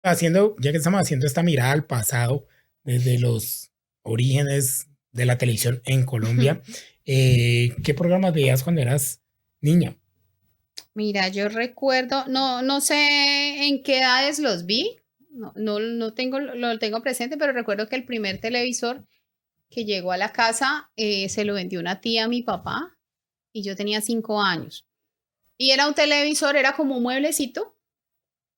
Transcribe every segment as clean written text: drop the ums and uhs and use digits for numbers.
Ya que estamos haciendo esta mirada al pasado, desde los orígenes de la televisión en Colombia, ¿qué programas veías cuando eras niña? Mira, yo recuerdo, no sé en qué edades los vi, no tengo, lo tengo presente, pero recuerdo que el primer televisor que llegó a la casa se lo vendió una tía a mi papá y yo tenía 5 años. Y era un televisor, era como un mueblecito,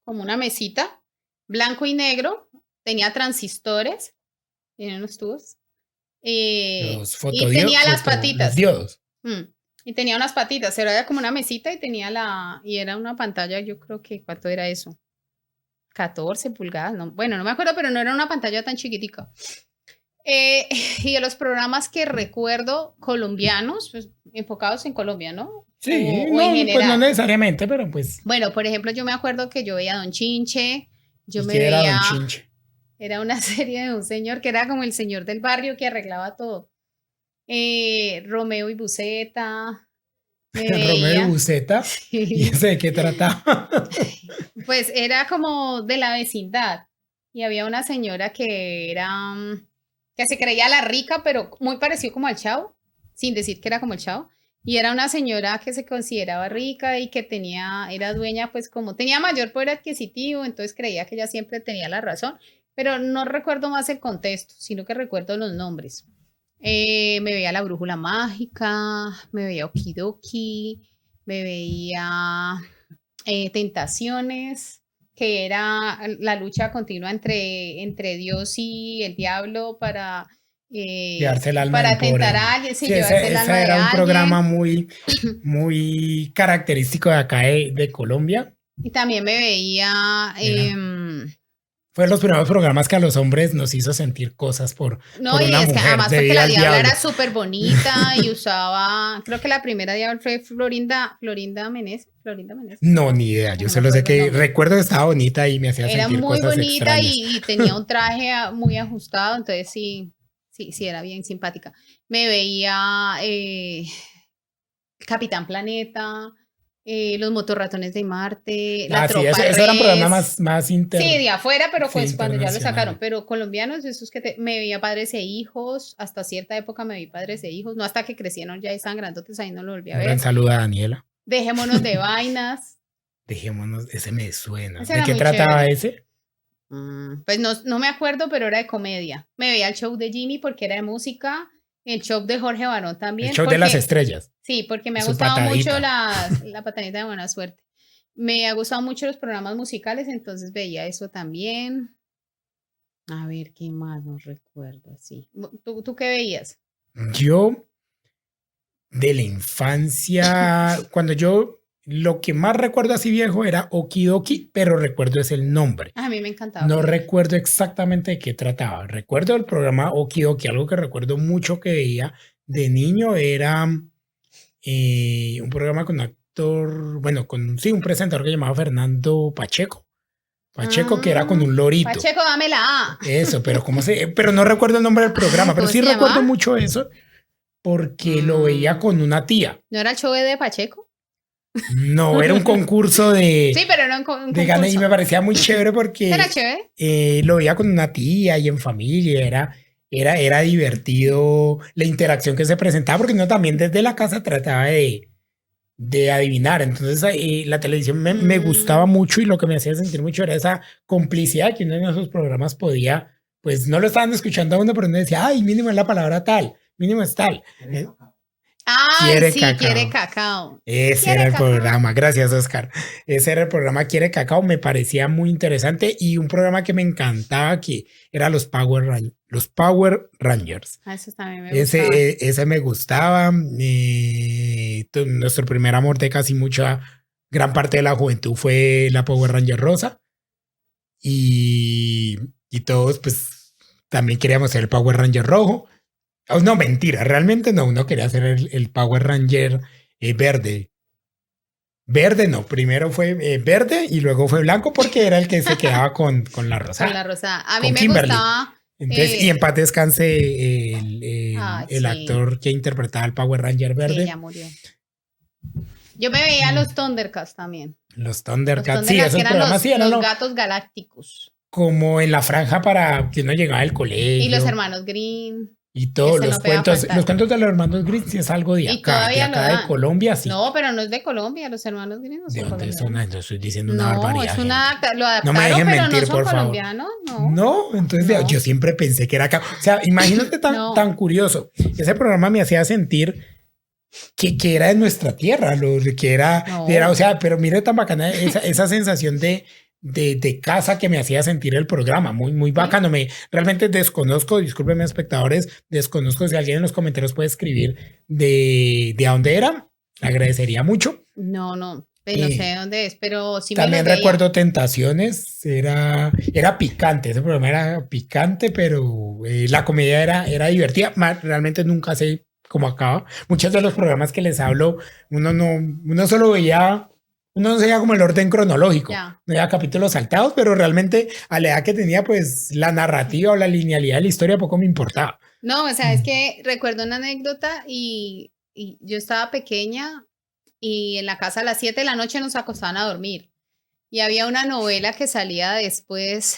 como una mesita, blanco y negro, tenía transistores, tenía unos tubos, y tenía las Los patitas. diodos. Y tenía unas patitas, era como una mesita y tenía y era una pantalla, yo creo que, ¿cuánto era eso? 14 pulgadas, no, bueno, no me acuerdo, pero no era una pantalla tan chiquitica. Y de los programas que recuerdo colombianos, pues enfocados en Colombia, ¿no? Sí, O en no, pues no general. necesariamente, pero pues, Bueno, por ejemplo, yo me acuerdo que yo veía a Don Chinche, yo ¿y me quién era veía, Don Chinche? era una serie de un señor que era como el señor del barrio que arreglaba todo. Romeo y Buceta, me Romeo y veía. Buceta, ¿y ese de qué trataba? Pues era como de la vecindad. Y había una señora que era, que se creía la rica, pero muy parecido como al Chavo, sin decir que era como el Chavo. Y era una señora que se consideraba rica y que era dueña, pues como tenía mayor poder adquisitivo, entonces creía que ella siempre tenía la razón. Pero no recuerdo más el contexto, sino que recuerdo los nombres. Me veía La Brújula Mágica, me veía Okidoki, me veía Tentaciones, que era la lucha continua entre Dios y el diablo Llevarse el alma de un para pobre tentar a hombre. alguien, sí, Sí, llevarse el alma ese de era un programa alguien. muy característico de acá de Colombia. Y también me veía, Era, fue los primeros programas que a los hombres nos hizo sentir cosas no, por y una es que mujer además porque debida la al diabla diablo. era súper bonita y usaba, creo que la primera diabla fue Florinda Menezes, Florinda Menezes, No, ni idea. ay, Yo no me solo sé acuerdo el que nombre. recuerdo que estaba bonita y me hacía Era sentir muy cosas bonita extrañas. y tenía un traje muy ajustado, entonces sí, sí, era bien simpática. Me veía Capitán Planeta, Los Motorratones de Marte, La Ah, sí, Tropa eso era un programa Res. más Sí, de afuera, pero sí, pues cuando ya lo sacaron. internacional. Pero colombianos, esos me veía Padres e Hijos, hasta cierta época me vi Padres e Hijos, no hasta que crecieron ya y estaban grandotes, ahí no lo volví a Un gran ver. saludo a Daniela. Dejémonos de vainas, Dejémonos, ese me suena. ese ¿De era qué muy trataba chévere. ese? Pues no me acuerdo, pero era de comedia. Me veía el show de Jimmy porque era de música, el show de Jorge Barón El también, show de las porque estrellas sí, porque me y ha su gustado mucho patadita. la patanita de buena suerte. Me ha gustado mucho los programas musicales, entonces veía eso también. A ver, ¿qué más? No recuerdo así. ¿Tú qué veías? Yo, de la infancia, lo que más recuerdo así viejo era Okidoki, pero recuerdo es el nombre. A mí me encantaba No Okidoki. recuerdo exactamente de qué trataba. Recuerdo el programa Okidoki, algo que recuerdo mucho que veía de niño era un programa con un actor, bueno, sí, un presentador que llamaba Fernando Pacheco. Pacheco, que era con Ah, un lorito. Pacheco, dame la A. Eso, pero no recuerdo el nombre del Ay, programa, pero ¿cómo sí se llamaba? recuerdo mucho eso porque lo veía Mm, con una tía. ¿No era el show de Pacheco? No, era un concurso Sí, pero era un de gana y me concurso. parecía muy chévere Era porque chévere. lo veía con una tía y en familia, era divertido la interacción que se presentaba porque uno también desde la casa trataba de adivinar. Entonces la televisión me gustaba Mm, mucho y lo que me hacía sentir mucho era esa complicidad que uno en esos programas podía, pues no lo estaban escuchando a uno, pero uno decía, ay, mínimo es la palabra tal, mínimo es tal. Ay, Quiere sí, quiere cacao. cacao. Ese era ¿Quiere el cacao? programa, gracias Oscar. Ese era el programa Quiere Cacao, me parecía muy interesante y un programa que me encantaba que era los Power Rangers. Eso también me gustaba. Ese me gustaba. Nuestro primer amor de casi gran parte de la juventud fue la Power Ranger rosa y todos pues también queríamos ser el Power Ranger rojo. Oh, no, mentira, realmente no, uno quería ser el Power Ranger verde. Verde no, primero fue verde y luego fue blanco porque era el que se quedaba con la Con la rosada, rosada. A mí con me Kimberly. gustaba. Entonces, y en paz descanse Ay, el sí. actor que interpretaba al Power Ranger Sí, verde. ya murió. Yo me veía Mm, los Thundercats también. Los Los Thundercats, sí, Thundercats que esos eran programas sí eran los lo, gatos galácticos. como en la franja para que uno llegaba del colegio. Y los hermanos Green. Y todos Ese los no pega cuentos, faltar. los cuentos de los hermanos Grimm sí es algo de Y acá, de todavía lo acá de dan. Colombia, sí. No, pero no es de Colombia, los hermanos Green no ¿De son dónde son? colombianos. No estoy diciendo una No, barbaridad. es una, lo No adaptaron, me dejen pero mentir, no son por favor. colombianos, no. No, entonces No. yo siempre pensé que era acá. O sea, imagínate No. tan curioso. Ese programa me hacía sentir que era de nuestra tierra, lo que era, No. o sea, pero mire tan bacana esa sensación de casa que me hacía sentir el programa, muy bacano. Realmente desconozco, discúlpenme espectadores, desconozco si alguien en los comentarios puede escribir de dónde era, agradecería mucho. No, pues no sé dónde es, pero sí me También lo veía. recuerdo Tentaciones, era picante, ese programa era picante, pero la comedia era divertida. Realmente nunca sé cómo acaba. Muchos de los programas que les hablo, uno solo veía, uno no seguía como el orden cronológico, Ya. no había capítulos saltados, pero realmente a la edad que tenía, pues la narrativa o la linealidad de la historia poco me importaba. No, o sea, es que recuerdo una anécdota y yo estaba pequeña y en la casa a las 7 de la noche nos acostaban a dormir. Y había una novela que salía después,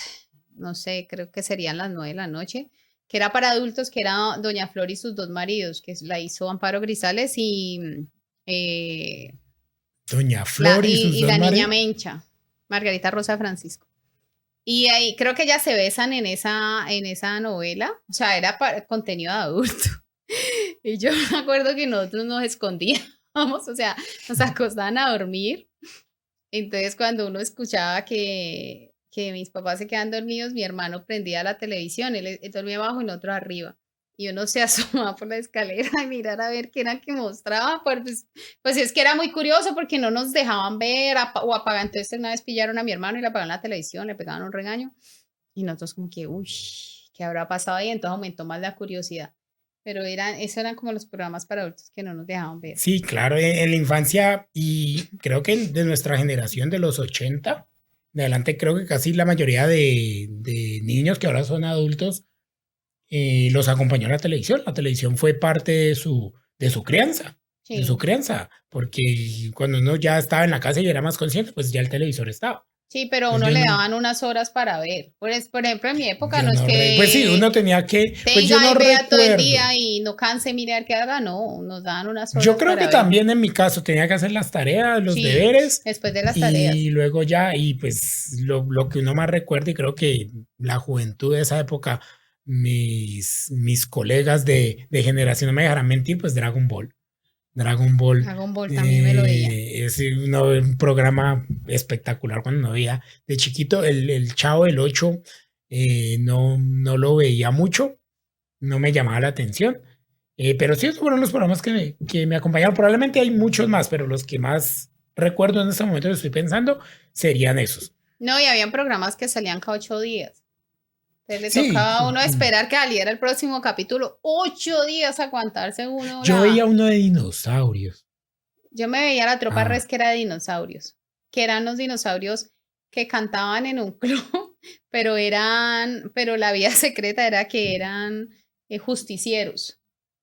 no sé, creo que serían las 9 de la noche, que era para adultos, que era Doña Flor y sus dos maridos, que la hizo Amparo Grisales y Doña Flor y sus dos la niña maridos. Mencha, Margarita Rosa Francisco. Y ahí creo que ellas se besan en esa novela, o sea, era para contenido de adulto. Y yo me acuerdo que nosotros nos escondíamos, o sea, nos acostaban a dormir. Entonces, cuando uno escuchaba que mis papás se quedan dormidos, mi hermano prendía la televisión, él dormía abajo y nosotros arriba. Y uno se asomaba por la escalera y mirar a ver qué era que mostraba. Pues es que era muy curioso porque no nos dejaban ver o apagar. Entonces una vez pillaron a mi hermano y le apagaron la televisión, le pegaban un regaño. Y nosotros como que, uy, ¿qué habrá pasado ahí? Entonces aumentó más la curiosidad. Pero esos eran como los programas para adultos que no nos dejaban ver. Sí, claro, en la infancia y creo que de nuestra generación de los 80, de adelante creo que casi la mayoría de niños que ahora son adultos los acompañó a la televisión. La televisión fue parte de su crianza, Sí. de su crianza, porque cuando uno ya estaba en la casa y era más consciente, pues ya el televisor estaba. Sí, pero Pues uno yo le no- daban unas horas para ver. Por ejemplo, en mi época Yo no es no que pues sí, uno tenía que, pues yo tenga no y vea todo el recuerdo. día y no canse mirar qué haga, no, nos daban unas horas Yo creo para que ver. también en mi caso tenía que hacer las tareas, los Sí, deberes. después de las tareas. Y luego ya, y pues lo que uno más recuerda, y creo que la juventud de esa época, mis colegas de generación no me dejarán mentir, pues Dragon Ball. Dragon Ball Dragon Ball también me lo veía. es un programa espectacular cuando no veía. De chiquito, el Chavo del 8 no lo veía mucho, no me llamaba la atención. Pero sí, esos fueron los programas que me acompañaron. Probablemente hay muchos más, pero los que más recuerdo en este momento que estoy pensando serían esos. No, y habían programas que salían cada 8 días. Entonces le Sí. tocaba a uno esperar que saliera el próximo capítulo. 8 días aguantarse uno. Yo veía uno de dinosaurios. Yo me veía la tropa Ah. Res que era de dinosaurios, que eran los dinosaurios que cantaban en un club, pero la vida secreta era que eran justicieros.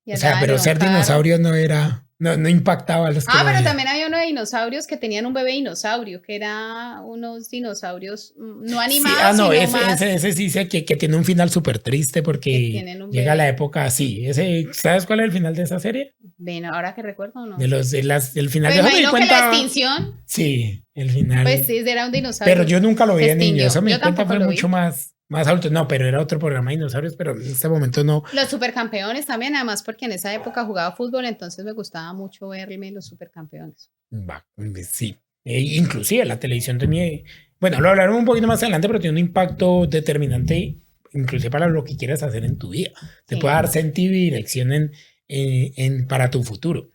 Y O sea, andaban pero en un ser carro. dinosaurio no impactaba a los que lo Pero veían. también había uno de dinosaurios que tenían un bebé dinosaurio, que era unos dinosaurios no animados, Sí, sino más... ese sí sé que tiene un final súper triste Que porque tienen un llega bebé. la época así. ¿Sabes cuál es el final de esa serie? Ven, ahora que recuerdo, ¿no? El final Pues de eso me di imagino que la cuenta. extinción, Sí, el final. pues sí, era un dinosaurio. Pero yo nunca lo vi Se de niño. extinguió. Eso me Yo di cuenta tampoco fue lo vi. mucho más adulto. No, pero era otro programa de dinosaurios, pero en este momento no. Los supercampeones también, además porque en esa época jugaba fútbol, entonces me gustaba mucho verme los supercampeones. Sí. Inclusive la televisión tenía, bueno, lo hablaremos un poquito más adelante, pero tiene un impacto determinante, inclusive para lo que quieras hacer en tu vida. Te Sí. puede dar sentido y dirección para tu futuro.